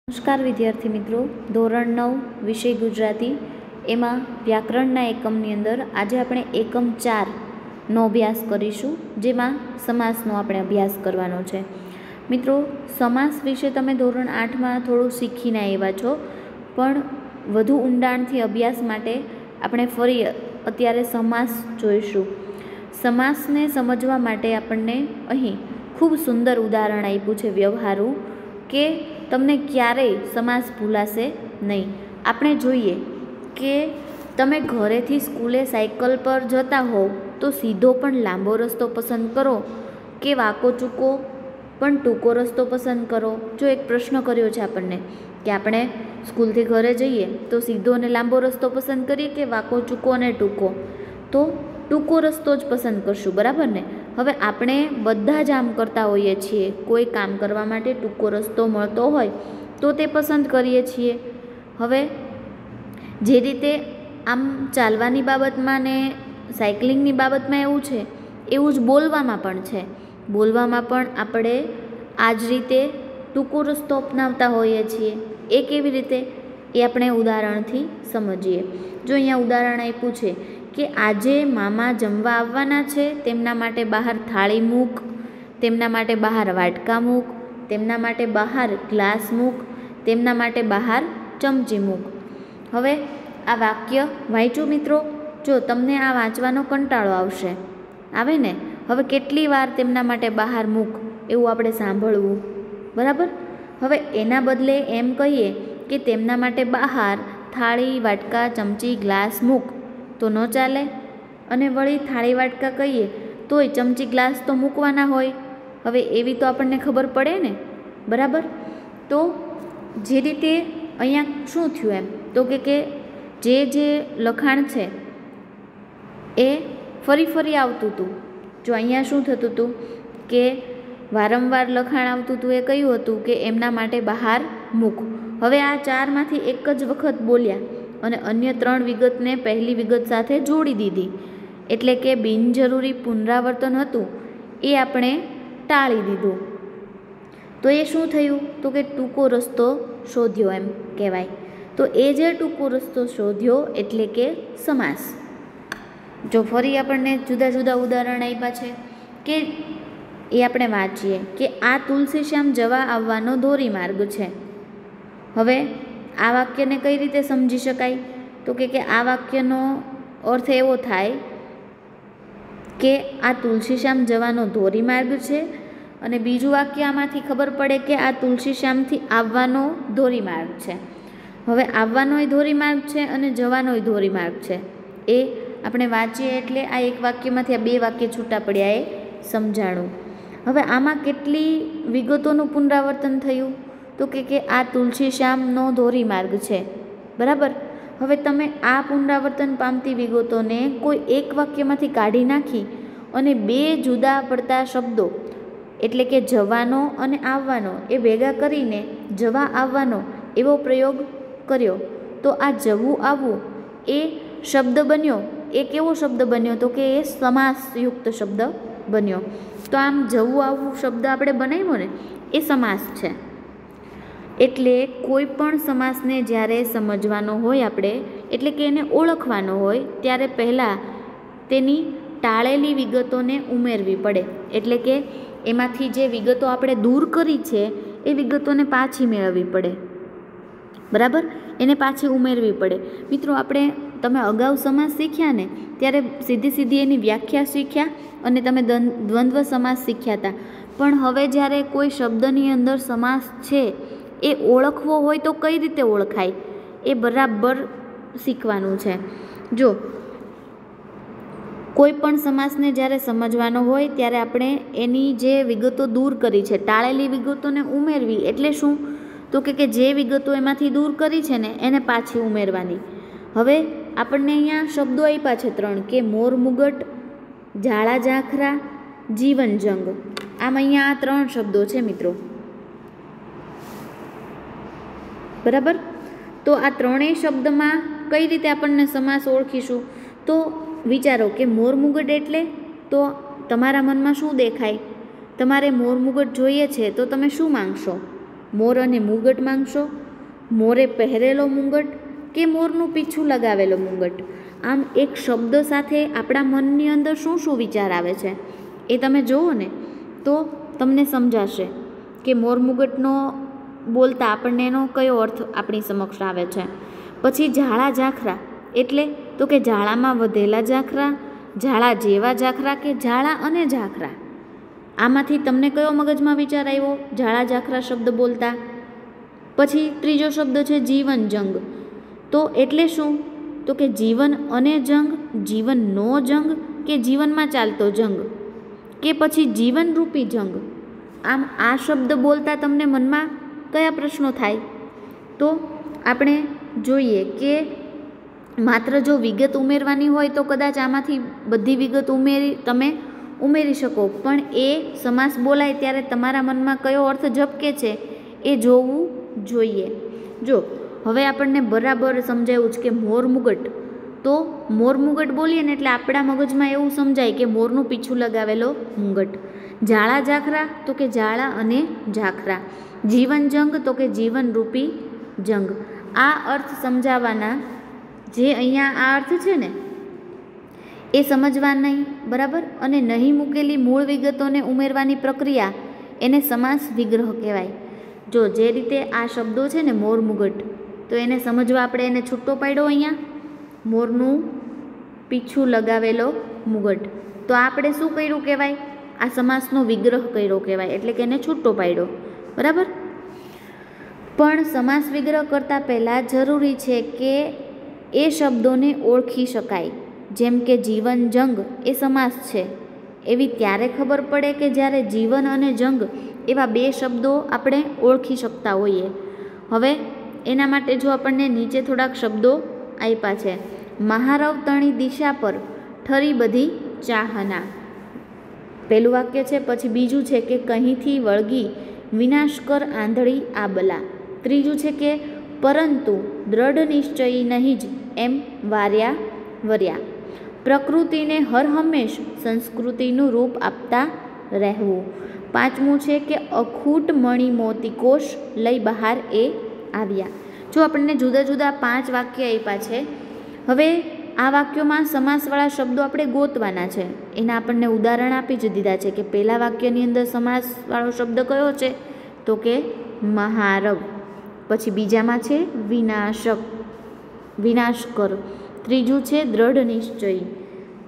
નમસ્કાર વિદ્યાર્થી મિત્રો, ધોરણ 9 વિષય ગુજરાતી એમાં વ્યાકરણના એકમની અંદર આજે આપણે એકમ 4નો અભ્યાસ કરીશું, જેમાં સમાસનો આપણે અભ્યાસ કરવાનો છે. મિત્રો, સમાસ વિશે તમે ધોરણ 8માં થોડું શીખીને આવ્યા છો, પણ વધુ ઊંડાણથી અભ્યાસ માટે આપણે ફરી અત્યારે સમાસ જોઈશું. સમાસને સમજવા માટે આપણને અહીં ખૂબ સુંદર ઉદાહરણ આપ્યું છે વ્યવહારુ, કે તમને ક્યારેય સમાસ ભૂલાશે નહીં. આપણે જોઈએ કે તમે ઘરેથી સ્કૂલે સાયકલ પર જતા હોવ તો સીધો પણ લાંબો રસ્તો પસંદ કરો કે વાંકો ચૂકો પણ ટૂંકો રસ્તો પસંદ કરો. જો એક પ્રશ્ન કર્યો છે આપણને કે આપણે સ્કૂલથી ઘરે જઈએ તો સીધો અને લાંબો રસ્તો પસંદ કરીએ કે વાંકો ચૂકો અને ટૂંકો, તો ટૂંકો રસ્તો જ પસંદ કરશું, બરાબર ને? હવે આપણે બધા જ આમ કરતા હોઈએ છીએ. કોઈ કામ કરવા માટે ટૂંકો રસ્તો મળતો હોય તો તે પસંદ કરીએ છીએ. હવે જે રીતે આમ ચાલવાની બાબતમાં ને સાયકલિંગની બાબતમાં એવું છે, એવું જ બોલવામાં પણ છે. બોલવામાં પણ આપણે આ જ રીતે ટૂંકો રસ્તો અપનાવતા હોઈએ છીએ. એ કેવી રીતે, એ આપણે ઉદાહરણથી સમજીએ. જો અહીંયા ઉદાહરણ આપ્યું છે કે આજે મામા જમવા આવવાના છે, તેમના માટે બહાર થાળી મૂક, તેમના માટે બહાર વાટકા મૂક, તેમના માટે બહાર ગ્લાસ મૂક, તેમના માટે બહાર ચમચી મૂક. હવે આ વાક્ય વાંચ્યું મિત્રો? જો તમને આ વાંચવાનો કંટાળો આવશે, આવે ને? હવે કેટલી વાર તેમના માટે બહાર મૂક એવું આપણે સાંભળવું, બરાબર? હવે એના બદલે એમ કહીએ કે તેમના માટે બહાર થાળી વાટકા ચમચી ગ્લાસ મૂક, તો ન ચાલે. અને વળી થાળી વાટકા કહીએ તોય ચમચી ગ્લાસ તો મૂકવાના હોય. હવે એવી તો આપણને ખબર પડે ને, બરાબર? તો જે રીતે અહીંયા શું થયું એમ, તો કે જે લખાણ છે એ ફરી ફરી આવતું હતું. જો અહીંયા શું થતું હતું કે વારંવાર લખાણ આવતું હતું, એ કયું હતું કે એમના માટે બહાર મૂક. હવે આ ચારમાંથી એક જ વખત બોલ્યા અને અન્ય 3 વિગતને પહેલી વિગત સાથે જોડી દીધી, એટલે કે બિનજરૂરી પુનરાવર્તન હતું એ આપણે ટાળી દીધું. તો એ શું થયું, તો કે ટૂંકો રસ્તો શોધ્યો એમ કહેવાય. તો એ જે ટૂંકો રસ્તો શોધ્યો એટલે કે સમાસ. જો ફરી આપણને જુદા જુદા ઉદાહરણ આપ્યા છે કે એ આપણે વાંચીએ કે આ તુલસીશ્યામ જવા આવવાનો ધોરીમાર્ગ છે. હવે આ વાક્યને કઈ રીતે સમજી શકાય, તો કે આ વાક્યનો અર્થ એવો થાય કે આ તુલસીશ્યામ જવાનો ધોરીમાર્ગ છે, અને બીજું વાક્ય આમાંથી ખબર પડે કે આ તુલસીશ્યામથી આવવાનો ધોરીમાર્ગ છે. હવે આવવાનોય ધોરીમાર્ગ છે અને જવાનોય ધોરીમાર્ગ છે. એ આપણે વાંચીએ એટલે આ એક વાક્યમાંથી આ 2 વાક્ય છૂટા પડ્યા, એ સમજાણું. હવે આમાં કેટલી વિગતોનું પુનરાવર્તન થયું, તો કે આ તુલસીશ્યામનો ધોરીમાર્ગ છે, બરાબર? હવે તમે આ પુનરાવર્તન પામતી વિગતોને કોઈ એક વાક્યમાંથી કાઢી નાખી અને 2 જુદા પડતા શબ્દો એટલે કે જવાનો અને આવવાનો એ ભેગા કરીને જવા આવવાનો એવો પ્રયોગ કર્યો, તો આ જવું આવવું એ શબ્દ બન્યો. એ કેવો શબ્દ બન્યો, તો કે એ સમાસયુક્ત શબ્દ બન્યો. તો આમ જવું આવવું શબ્દ આપણે બનાવ્યો ને, એ સમાસ છે. એટલે કોઈ પણ સમાસને જ્યારે સમજવાનો હોય આપણે, એટલે કે એને ઓળખવાનો હોય, ત્યારે પહેલાં તેની ટાળેલી વિગતોને ઉમેરવી પડે. એટલે કે એમાંથી જે વિગતો આપણે દૂર કરી છે એ વિગતોને પાછી મેળવવી પડે, બરાબર? એને પાછી ઉમેરવી પડે. મિત્રો, તમે અગાઉ સમાસ શીખ્યા ને, ત્યારે સીધી એની વ્યાખ્યા શીખ્યા અને તમે દ્વંદ્વ સમાસ શીખ્યા હતા. પણ હવે જ્યારે કોઈ શબ્દની અંદર સમાસ છે એ ઓળખવો હોય તો કઈ રીતે ઓળખાય, એ બરાબર શીખવાનું છે. જો કોઈ પણ સમાસને જ્યારે સમજવાનો હોય ત્યારે આપણે એની જે વિગતો દૂર કરી છે, ટાળેલી વિગતોને ઉમેરવી. એટલે શું, તો કે જે વિગતો એમાંથી દૂર કરી છે ને એને પાછી ઉમેરવાની. હવે આપણને અહીંયા શબ્દો આપ્યા છે 3, કે મોર મુગટ, ઝાડા ઝાંખરા, જીવન જંગ. આમ અહીંયા આ 3 શબ્દો છે મિત્રો, બરાબર? તો આ 3 શબ્દમાં કઈ રીતે આપણને સમાસ ઓળખીશું? તો વિચારો કે મોર મુગટ એટલે, તો તમારા મનમાં શું દેખાય? તમારે મોર મુગટ જોઈએ છે તો તમે શું માંગશો? મોર અને મુગટ માંગશો, મોરે પહેરેલો મુંગટ કે મોરનું પીછું લગાવેલો મુંગટ? આમ એક શબ્દ સાથે આપણા મનની અંદર શું શું વિચાર આવે છે એ તમે જુઓ ને તો તમને સમજાશે કે મોર મુગટનો બોલતા આપણને એનો કયો અર્થ આપણી સમક્ષ આવે છે. પછી ઝાડા ઝાખરા એટલે તો કે ઝાડામાં વધેલા ઝાખરા, ઝાડા જેવા ઝાખરા કે ઝાડા અને ઝાખરા? આમાંથી તમને કયો મગજમાં વિચાર આવ્યો ઝાડા ઝાખરા શબ્દ બોલતા? પછી ત્રીજો શબ્દ છે જીવન જંગ. તો એટલે શું? તો કે જીવન અને જંગ, જીવનનો જંગ કે જીવનમાં ચાલતો જંગ કે પછી જીવનરૂપી જંગ? આમ આ શબ્દ બોલતા તમને મનમાં કયા પ્રશ્નો થાય? તો આપણે જોઈએ કે માત્ર જો વિગત ઉમેરવાની હોય તો કદાચ આમાંથી બધી વિગત તમે ઉમેરી શકો, પણ એ સમાસ બોલાય ત્યારે તમારા મનમાં કયો અર્થ ઝબકે છે એ જોવું જોઈએ. જો હવે આપણને બરાબર સમજાયું છે કે મોર મુગટ, તો મોર મુગટ બોલીએ ને એટલે આપણા મગજમાં એવું સમજાય કે મોરનું પીછું લગાવેલો મુંગટ. ઝાડા ઝાખરા તો કે ઝાડા અને ઝાખરા. જીવન જંગ તો કે જીવનરૂપી જંગ. આ અર્થ સમજાવવાના જે અહીંયા આ અર્થ છે ને એ સમજવા નહીં, બરાબર? અને નહીં મૂકેલી મૂળ વિગતોને ઉમેરવાની પ્રક્રિયા એને સમાસ વિગ્રહ કહેવાય. જો જે રીતે આ શબ્દો છે ને મોર મુગટ, તો એને સમજવા આપણે એને છૂટો પાડ્યો અહીંયા મોરનું પીછું લગાવેલો મુગટ. તો આપણે શું કર્યું કહેવાય? આ સમાસનો વિગ્રહ કર્યો કહેવાય, એટલે કે એને છૂટો પાડ્યો, બરાબર? પણ સમાસ વિગ્રહ કરતાં પહેલાં જરૂરી છે કે એ શબ્દોને ઓળખી શકાય. જેમ કે જીવન જંગ એ સમાસ છે, એવી ત્યારે ખબર પડે કે જ્યારે જીવન અને જંગ એવા બે શબ્દો આપણે ઓળખી શકતા હોઈએ. હવે એના માટે જો આપણને નીચે થોડાક શબ્દો આપ્યા છે. મહારવ તણી દિશા પર ઠરી બધી ચાહના, પહેલું વાક્ય છે. પછી બીજું છે કે કહીંથી વળગી વિનાશ કર આંધળી આબલા. ત્રીજું છે કે પરંતુ દ્રઢ નિશ્ચયી નહીં જ એમ વાર્યા વર્યા. પ્રકૃતિને હર હંમેશ સંસ્કૃતિનું રૂપ આપતા રહેવું. પાંચમું છે કે અખૂટ મણિ મોતી કોષ લઈ બહાર એ આવ્યા. જો આપણને જુદા જુદા 5 વાક્ય આપ્યા છે. હવે આ વાક્યોમાં સમાસવાળા શબ્દો આપણે ગોતવાના છે. એના આપણને ઉદાહરણ આપી જ દીધા છે કે પહેલા વાક્યની અંદર સમાસવાળો શબ્દ કયો છે? તો કે મહારવ. પછી બીજામાં છે વિનાશક, વિનાશ કર. ત્રીજું છે દ્રઢ નિશ્ચયી.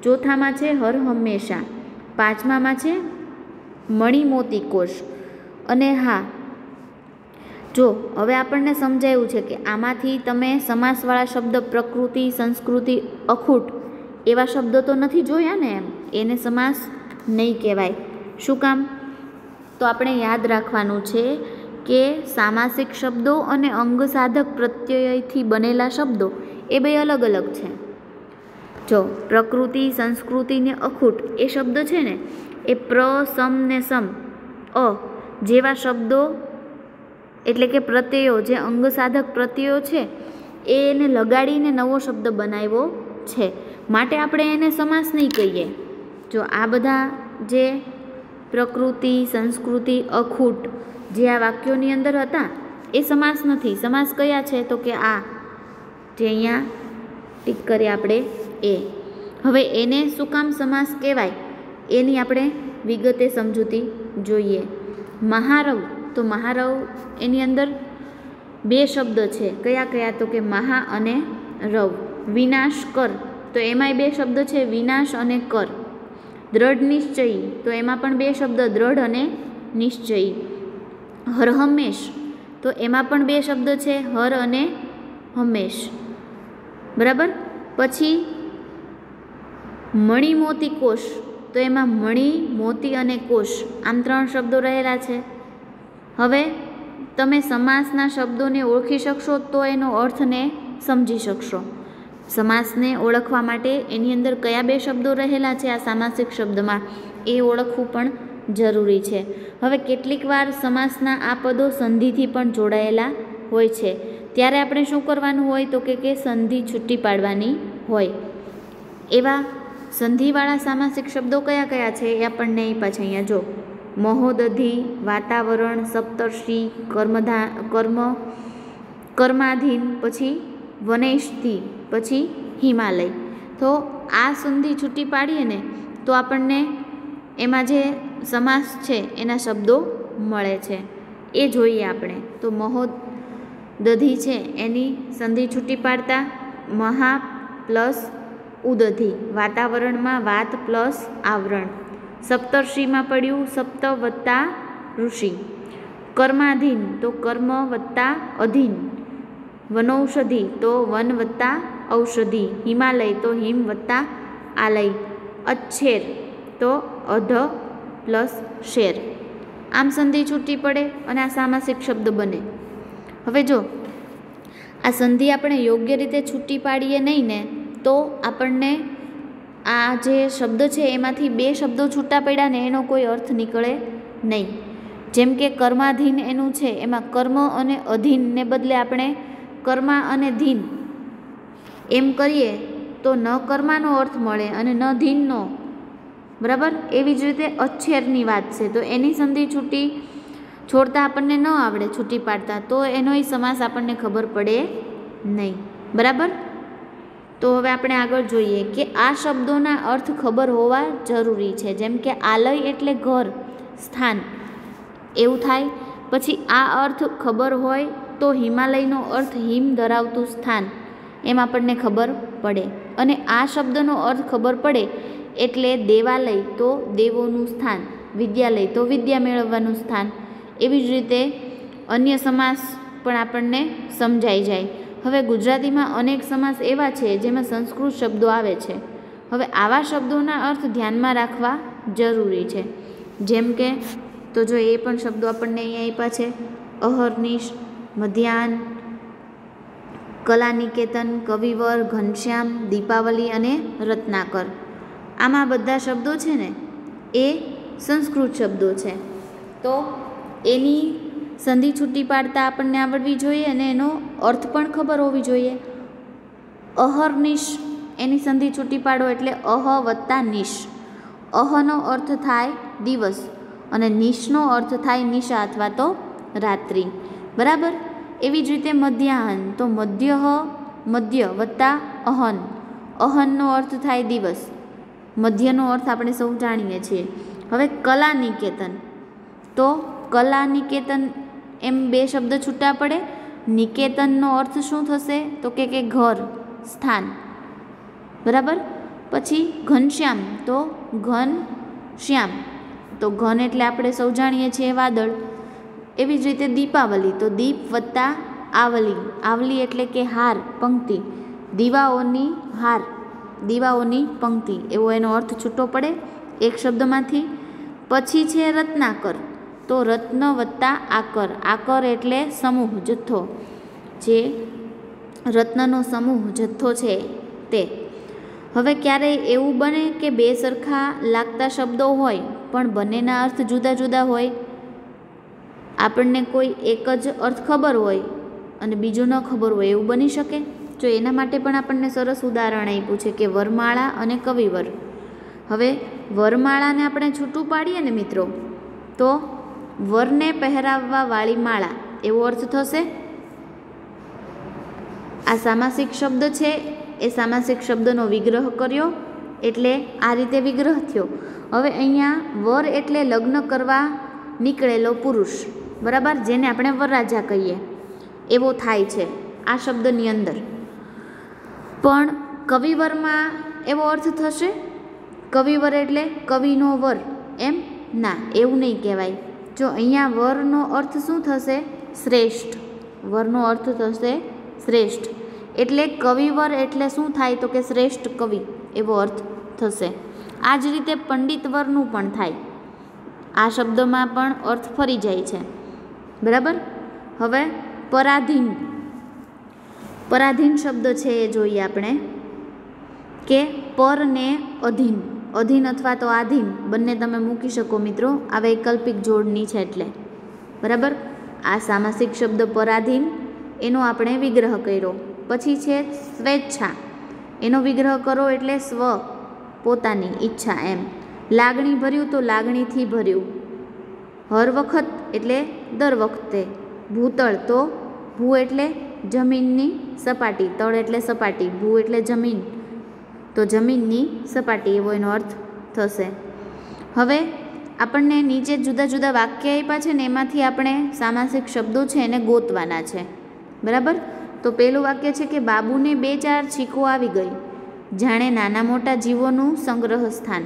ચોથામાં છે હર હંમેશા. પાંચમામાં છે મણિ મોતી કોષ. અને હા, જો હવે આપણને સમજાયું છે કે આમાંથી તમે સમાસવાળા શબ્દ પ્રકૃતિ, સંસ્કૃતિ, અખૂટ એવા શબ્દો તો નથી જોયા ને, એમ એને સમાસ નહીં કહેવાય. શું કામ? તો આપણે યાદ રાખવાનું છે કે સામાસિક શબ્દો અને અંગ સાધક પ્રત્યયથી બનેલા શબ્દો એ બે અલગ અલગ છે. જો પ્રકૃતિ, સંસ્કૃતિ ને અખૂટ એ શબ્દ છે ને એ પ્ર, સમ ને સમ, અ જેવા શબ્દો એટલે કે પ્રત્યયો, જે અંગ સાધક પ્રત્યયો છે એને લગાડીને નવો શબ્દ બનાવ્યો છે, માટે આપણે એને સમાસ નહીં કહીએ. જો આ બધા જે પ્રકૃતિ, સંસ્કૃતિ, અખૂટ જે આ વાક્યોની અંદર હતા એ સમાસ નથી. સમાસ કયા છે? તો કે આ જે અહીંયા ટીક કરીએ આપણે એ. હવે એને શું કામ સમાસ કહેવાય એની આપણે વિગતે સમજૂતી જોઈએ. મહારવ, તો મહારવ એની અંદર 2 શબ્દ છે. કયા કયા? તો કે મહા અને રવ. વિનાશ કર, તો એમાંય 2 શબ્દ છે, વિનાશ અને કર. દ્રઢ નિશ્ચયી, તો એમાં પણ 2 શબ્દ, દ્રઢ અને નિશ્ચયી. હર હંમેશ, તો એમાં પણ 2 શબ્દ છે, હર અને હંમેશ, બરાબર? પછી મણિ મોતી કોષ, તો એમાં મણિ, મોતી અને કોષ આમ 3 શબ્દો રહેલા છે. હવે તમે સમાસના શબ્દોને ઓળખી શકશો તો એનો અર્થને સમજી શકશો. સમાસને ઓળખવા માટે એની અંદર કયા 2 શબ્દો રહેલા છે આ સામાસિક શબ્દમાં એ ઓળખવું પણ જરૂરી છે. હવે કેટલીક વાર સમાસના આ પદો સંધિથી પણ જોડાયેલા હોય છે, ત્યારે આપણે શું કરવાનું હોય? તો કે સંધિ છૂટી પાડવાની હોય. એવા સંધિવાળા સામાસિક શબ્દો કયા કયા છે એ આપણને આપ્યા છે અહીંયા. જો મહોદધિ, વાતાવરણ, સપ્તર્ષિ, કર્માધીન, પછી વનૈષ્ઠિ, પછી હિમાલય. તો આ સંધિ છૂટી પાડીએ ને તો આપણને એમાં જે સમાસ છે એના શબ્દો મળે છે, એ જોઈએ આપણે. તો મહોદધિ છે એની સંધિ છૂટી પાડતા મહા પ્લસ ઉદધિ, વાતાવરણમાં વાત પ્લસ આવરણ, સપ્તર્ષિમાં પડ્યું સપ્ત વત્તા ઋષિ, કર્માધીન તો કર્મ વત્તા અધીન, વનૌષધિ તો વન વત્તા ઔષધિ, હિમાલય તો હિમ વત્તા આલય, અચ્છેર તો અધ પ્લસ શેર. આમ સંધિ છૂટી પડે અને આ સામાસિક શબ્દ બને. હવે જો આ સંધિ આપણે યોગ્ય રીતે છૂટી પાડીએ નહીં ને તો આપણને આ જે શબ્દ છે એમાંથી બે શબ્દો છૂટા પડ્યા ને એનો કોઈ અર્થ નીકળે નહીં. જેમ કે કર્માધીન એનું છે, એમાં કર્મ અને અધીનને બદલે આપણે કર્મા અને ધીન એમ કરીએ તો ન કર્માનો અર્થ મળે અને ન ધીનનો. બરાબર? એવી જ રીતે અચ્છેરની વાત છે, તો એની સંધિ છોડતા આપણને ન આવડે છૂટી પાડતા તો એનોય સમાસ આપણને ખબર પડે નહીં. બરાબર? તો હવે આપણે આગળ જોઈએ કે આ શબ્દોના અર્થ ખબર હોવા જરૂરી છે. જેમ કે આલય એટલે ઘર, સ્થાન એવું થાય. પછી આ અર્થ ખબર હોય તો હિમાલયનો અર્થ હિમ ધરાવતું સ્થાન એમ આપણને ખબર પડે. અને આ શબ્દનો અર્થ ખબર પડે એટલે દેવાલય તો દેવોનું સ્થાન, વિદ્યાલય તો વિદ્યા મેળવવાનું સ્થાન. એવી જ રીતે અન્ય સમાસ પણ આપણને સમજાઈ જાય. હવે ગુજરાતીમાં અનેક સમાસ એવા છે જેમાં સંસ્કૃત શબ્દો આવે છે. હવે આવા શબ્દોના અર્થ ધ્યાનમાં રાખવા જરૂરી છે. જેમ કે તો જો એ પણ શબ્દો આપણને અહીંયા આપ્યા છે: અહર્નિશ, મધ્યાહ્ન, કલાનિકેતન, કવિવર, ઘનશ્યામ, દીપાવલી અને રત્નાકર. આમાં બધા શબ્દો છે ને એ સંસ્કૃત શબ્દો છે. તો એની સંધિ છૂટી પાડતા આપણને આવડવી જોઈએ અને એનો અર્થ પણ ખબર હોવી જોઈએ. અહર્નિશ એની સંધિ છૂટી પાડો એટલે અહ વત્તા નિશ. અહનો અર્થ થાય દિવસ અને નિશનો અર્થ થાય નિશા અથવા તો રાત્રિ. બરાબર? એવી જ રીતે મધ્યાહન તો મધ્ય વત્તા અહન. અહનનો અર્થ થાય દિવસ, મધ્યનો અર્થ આપણે સૌ જાણીએ છીએ. હવે કલાનિકેતન તો કલાનિકેતન એમ બે શબ્દ છૂટા પડે. નિકેતનનો અર્થ શું થશે તો કે ઘર, સ્થાન. બરાબર? પછી ઘનશ્યામ તો ઘન શ્યામ, તો ઘન એટલે આપણે સૌ જાણીએ છીએ વાદળ. એવી જ રીતે દીપાવલી તો દીપ વત્તા આવલી. આવલી એટલે કે હાર, પંક્તિ. દીવાઓની હાર, દીવાઓની પંક્તિ એવો એનો અર્થ છૂટો પડે એક શબ્દમાંથી. પછી છે રત્નાકર તો રત્ન વત્તા આકર. આકર એટલે સમૂહ, જથ્થો. જે રત્નનો સમૂહ, જથ્થો છે તે. હવે ક્યારેય એવું બને કે બે સરખા લાગતા શબ્દો હોય પણ બંનેના અર્થ જુદા જુદા હોય. આપણને કોઈ એક જ અર્થ ખબર હોય અને બીજો ન ખબર હોય, એવું બની શકે? જો એના માટે પણ આપણને સરસ ઉદાહરણ આપ્યું છે કે વરમાળા અને કવિવર. હવે વરમાળાને આપણે છૂટું પાડીએ ને મિત્રો તો વરને પહેરાવવા વાળી માળા એવો અર્થ થશે. આ સામાસિક શબ્દ છે, એ સામાસિક શબ્દનો વિગ્રહ કર્યો એટલે આ રીતે વિગ્રહ થયો. હવે અહીંયા વર એટલે લગ્ન કરવા નીકળેલો પુરુષ. બરાબર? જેને આપણે વરરાજા કહીએ એવો થાય છે આ શબ્દની અંદર. પણ કવિવરમાં એવો અર્થ થશે? કવિવર એટલે કવિનો વર એમ? ના, એવું નહીં કહેવાય. જો અહીંયા વરનો અર્થ શું થશે? શ્રેષ્ઠ. વરનો અર્થ થશે શ્રેષ્ઠ. એટલે કવિવર એટલે શું થાય તો કે શ્રેષ્ઠ કવિ એવો અર્થ થશે. આ જ રીતે પંડિત વરનું પણ થાય. આ શબ્દમાં પણ અર્થ ફરી જાય છે. બરાબર? હવે પરાધીન. પરાધીન શબ્દ છે એ જોઈએ આપણે કે પર ને અધીન. અધીન અથવા તો આધીન બંને તમે મૂકી શકો મિત્રો, આ વૈકલ્પિક જોડણી છે એટલે. બરાબર? આ સામાસિક શબ્દ પરાધીન એનો આપણે વિગ્રહ કર્યો. પછી છે સ્વેચ્છા. એનો વિગ્રહ કરો એટલે સ્વ, પોતાની ઈચ્છા એમ. લાગણી ભર્યું તો લાગણીથી ભર્યું. હર વખત એટલે દર વખતે, ભૂતળ તો ભૂ એટલે જમીનની સપાટી, તળ એટલે સપાટી, ભૂ એટલે જમીન, તો જમીનની સપાટી એવો એનો અર્થ થશે. હવે આપણને નીચે જુદા જુદા વાક્ય આપ્યા છે ને એમાંથી આપણે સામાસિક શબ્દો છે એને ગોતવાના છે. બરાબર. તો પહેલું વાક્ય છે કે બાબુને 2-4 છીકો આવી ગઈ, જાણે નાના મોટા જીવોનું સંગ્રહ સ્થાન.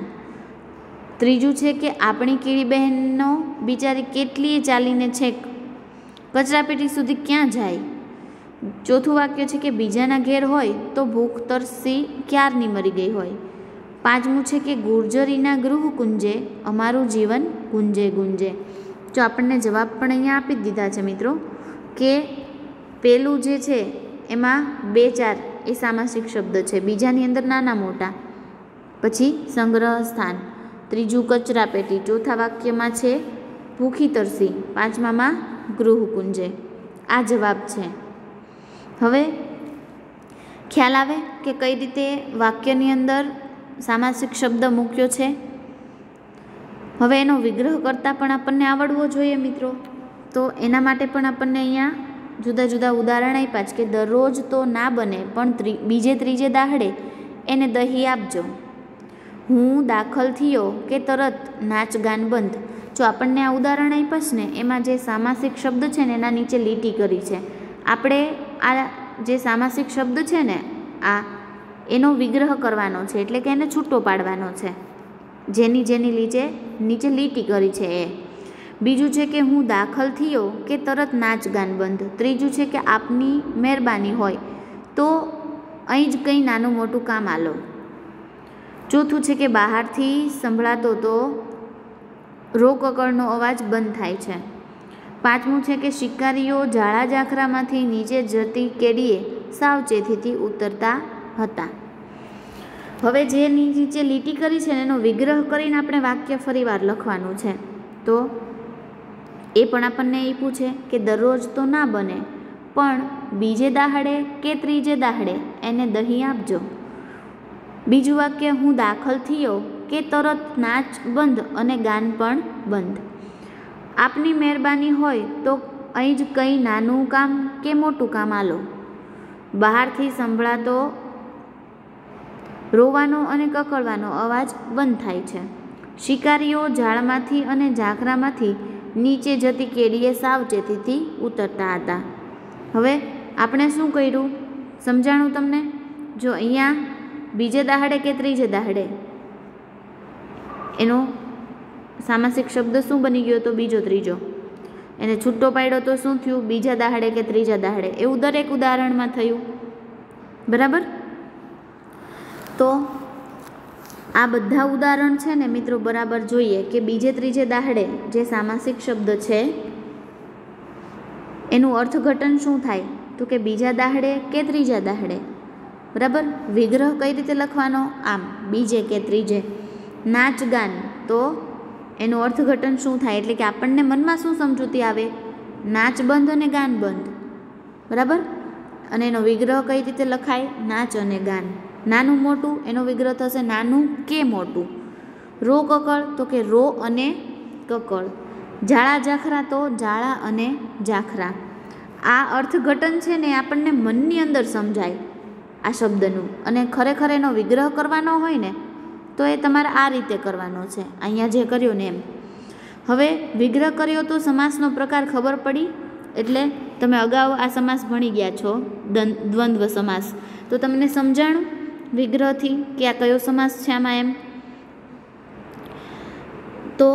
ત્રીજું છે કે આપણી કીડી બહેનનો બિચારી કેટલીય ચાલીને છેક કચરાપેટી સુધી ક્યાં જાય. ચોથું વાક્ય છે કે બીજાના ઘેર હોય તો ભૂખ તરસી ક્યારની મરી ગઈ હોય. પાંચમું છે કે ગુર્જરીના ગૃહ કુંજે અમારું જીવન ગુંજે ગુંજે. જો આપણને જવાબ પણ અહીંયા આપી જ દીધા છે મિત્રો, કે પેલું જે છે એમાં 2-4 એ સામાસિક શબ્દ છે, બીજાની અંદર નાના મોટા, પછી સંગ્રહ સ્થાન, ત્રીજું કચરાપેટી, ચોથા વાક્યમાં છે ભૂખી તરસી, પાંચમામાં ગૃહ કુંજે. આ જવાબ છે. હવે ખ્યાલ આવે કે કઈ રીતે વાક્યની અંદર સામાસિક શબ્દ મૂક્યો છે. હવે એનો વિગ્રહ કરતાં પણ આપણને આવડવો જોઈએ મિત્રો. તો એના માટે પણ આપણને અહીંયા જુદા જુદા ઉદાહરણ આપ્યા છે કે દરરોજ તો ના બને પણ બીજે ત્રીજે દાહડે એને દહીં આપજો. હું દાખલ થયો કે તરત નાચ ગાન બંધ. જો આપણને આ ઉદાહરણ આપ્યા છે ને એમાં જે સામાસિક શબ્દ છે ને એના નીચે લીટી કરી છે. આપણે આ જે સામાસિક શબ્દ છે ને એનો વિગ્રહ કરવાનો છે, એટલે કે એને છૂટો પાડવાનો છે, જેની નીચે લીટી કરી છે એ. બીજું છે કે હું દાખલ થયો કે તરત નાચ ગાન બંધ. ત્રીજું છે કે આપની મહેરબાની હોય તો અહીં જ કંઈ નાનું મોટું કામ આલો. ચોથું છે કે બહારથી સંભળાતો તો રોકકળનો અવાજ બંધ થાય છે. પાંચમું છે કે શિકારીઓ ઝાડા ઝાખરામાંથી નીચે જતી કેડીએ સાવચેતીથી ઉતરતા હતા. હવે જે નીચે લીટી કરી છે એનો વિગ્રહ કરીને આપણે વાક્ય ફરીવાર લખવાનું છે. તો એ પણ આપણને એ પૂછે કે દરરોજ તો ના બને પણ બીજે દાહડે કે ત્રીજે દાહડે એને દહીં આપજો. બીજું વાક્ય હું દાખલ થયો કે તરત નાચ બંધ અને ગાન પણ બંધ. આપની મહેરબાની હોય તો અહીં જ કંઈ નાનું કામ કે મોટું કામ આલો. બહારથી સંભળાતો રોવાનો અને કકળવાનો અવાજ બંધ થાય છે. શિકારીઓ ઝાડમાંથી અને ઝાખરામાંથી નીચે જતી કેડીએ સાવચેતીથી ઉતરતા હતા. હવે આપણે શું કર્યું સમજાણું તમને? જો અહીંયા બીજે દાહડે કે ત્રીજે દાહડે એનો સામાસિક શબ્દ શું બની ગયો? તો બીજો ત્રીજો. એને છૂટો પાડ્યો તો શું થયું? બીજા દાહડે કે ત્રીજા દાહડે. એવું દરેક ઉદાહરણમાં થયું. બરાબર. તો આ બધા ઉદાહરણ છે ને મિત્રો બરાબર જોઈએ કે બીજે ત્રીજે દાહડે જે સામાસિક શબ્દ છે એનું અર્થઘટન શું થાય? તો કે બીજા દાહડે કે ત્રીજા દાહડે. બરાબર. વિગ્રહ કઈ રીતે લખવાનો? આમ બીજે કે ત્રીજે. નાચ ગાન, તો એનું અર્થઘટન શું થાય? એટલે કે આપણને મનમાં શું સમજૂતી આવે? નાચ બંધ અને ગાન બંધ. બરાબર. અને એનો વિગ્રહ કઈ રીતે લખાય? નાચ અને ગાન. નાનું મોટું એનો વિગ્રહ થશે નાનું કે મોટું. રો કકળ, તો કે રો અને કકળ. ઝાડા ઝાખરા, તો ઝાડા અને ઝાખરા. આ અર્થઘટન છે ને આપણને મનની અંદર સમજાય આ શબ્દનું. અને ખરેખર એનો વિગ્રહ કરવાનો હોય ને તો એ તમારે આ રીતે કરવાનો છે, અહીંયા જે કર્યું ને એમ. હવે વિગ્રહ કર્યો તો સમાસનો પ્રકાર ખબર પડી. એટલે તમે અગાઉ આ સમાસ ભણી ગયા છો, દ્વંદ્વ સમાસ. તો તમને સમજાણું વિગ્રહથી કે આ કયો સમાસ છે આમાં એમ. તો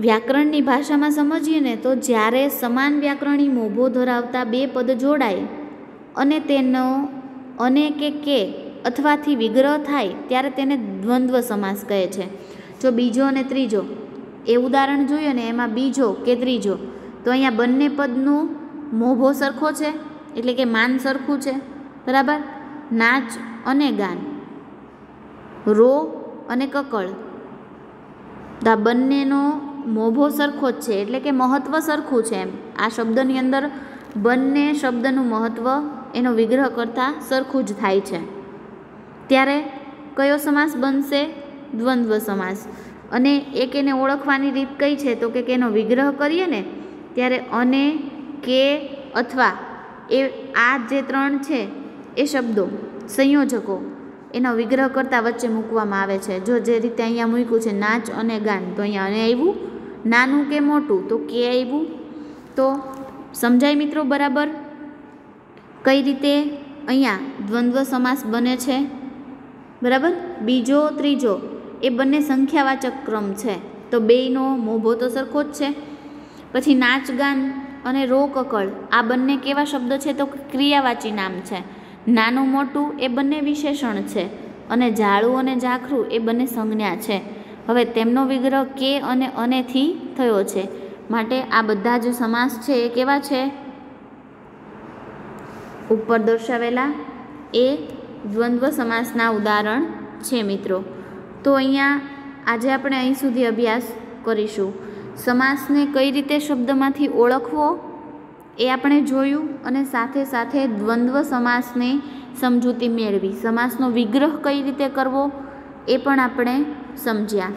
વ્યાકરણની ભાષામાં સમજીએ ને તો જ્યારે સમાન વ્યાકરણી મોભો ધરાવતા બે પદ જોડાય અને તેનો અને કે અથવાથી વિગ્રહ થાય ત્યારે તેને દ્વંદ્વ સમાસ કહે છે. જો બીજો અને ત્રીજો એ ઉદાહરણ જોઈએ ને એમાં બીજો કે ત્રીજો, તો અહીંયા બંને પદનું મોભો સરખો છે, એટલે કે માન સરખું છે. બરાબર. નાચ અને ગાન, રો અને કકળ, આ બંનેનો મોભો સરખો જ છે, એટલે કે મહત્ત્વ સરખું છે એમ. આ શબ્દની અંદર બંને શબ્દનું મહત્ત્વ એનો વિગ્રહ કરતાં સરખું જ થાય છે. ત્યારે કયો સમાસ બનશે? દ્વંદ્વ સમાસ. અને એક એને ઓળખવાની રીત કઈ છે તો કે એનો વિગ્રહ કરીએ ને ત્યારે અને, કે, અથવા એ આ જે 3 છે એ શબ્દો સંયોજકો એનો વિગ્રહ કરતાં વચ્ચે મૂકવામાં આવે છે. જો જે રીતે અહીંયા મૂક્યું છે નાચ અને ગાન, તો અહીંયા અને આવ્યું, નાનું કે મોટું તો કે આવ્યું. તો સમજાય મિત્રો બરાબર કઈ રીતે અહીંયા દ્વંદ્વ સમાસ બને છે? બરાબર. બીજો ત્રીજો એ બંને સંખ્યાવાચક ક્રમ છે, તો બેયનો મોભો તો સરખો જ છે. પછી નાચ ગાન અને રો કકળ આ બંને કેવા શબ્દ છે તો ક્રિયાવાચી નામ છે. નાનું મોટું એ બંને વિશેષણ છે અને ઝાડું અને ઝાખરું એ બંને સંજ્ઞા છે. હવે તેમનો વિગ્રહ કે અને અનેથી થયો છે, માટે આ બધા જ સમાસ છે એ કેવા છે? ઉપર દર્શાવેલા એ દ્વંદ્વ સમાસના ઉદાહરણ છે મિત્રો. તો અહીંયા આજે આપણે અહીં સુધી અભ્યાસ કરીશું. સમાસને કઈ રીતે શબ્દમાંથી ઓળખવો એ આપણે જોયું, અને સાથે સાથે દ્વંદ્વ સમાસને સમજૂતી મેળવી. સમાસનો વિગ્રહ કઈ રીતે કરવો એ પણ આપણે સમજ્યા.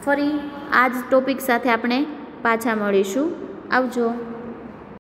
ફરી આ જ ટોપિક સાથે આપણે પાછા મળીશું. આવજો.